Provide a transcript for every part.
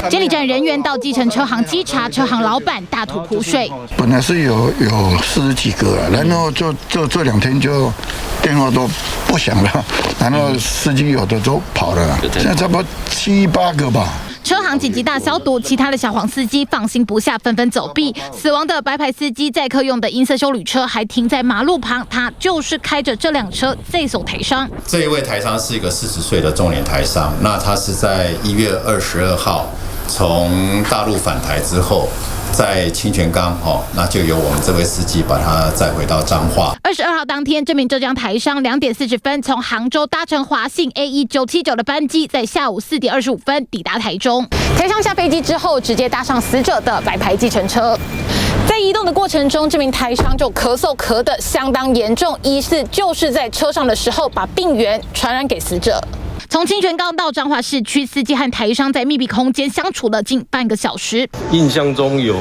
监理站人员到计程车行稽查，车行老板大吐苦水。本来是有40几个了，然后就这2天就电话都不响了，然后司机有的都跑了，现在差不多7、8个吧。车行紧急大消毒，其他的小黄司机放心不下，纷纷走避。死亡的白牌司机载客用的银色休旅车还停在马路旁，他就是开着这辆车载送台商。这一位台商是一个40岁的中年台商，那他是在1月22号从大陆返台之后，在清泉岗那就由我们这位司机把他载回到彰化。22号当天，这名浙江台商2点40分从杭州搭乘华信 AE979的班机，在下午4点25分抵达台中。台商下飞机之后，直接搭上死者的白牌计程车。在移动的过程中，这名台商就咳嗽咳得相当严重，疑似就是在车上的时候把病源传染给死者。从清泉岗到彰化市区，司机和台商在密闭空间相处了近半个小时。印象中有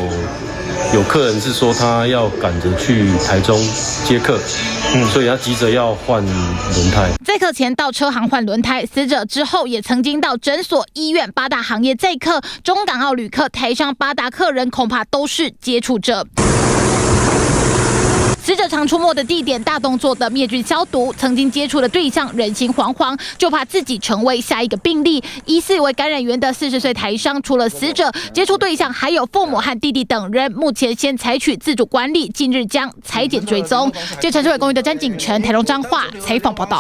客人是说他要赶着去台中接客，所以他急着要换轮胎。载客前到车行换轮胎，死者之后也曾经到诊所、医院8大行业载客。中港澳旅客、台商8大客人恐怕都是接触者。死者常出没的地点，大动作的灭菌消毒，曾经接触的对象人心惶惶，就怕自己成为下一个病例。疑似为感染源的40岁台商，除了死者，接触对象还有父母和弟弟等人。目前先采取自主管理，近日将裁剪追踪。记者陈志伟公寓的詹景成、台中彰化采访报道。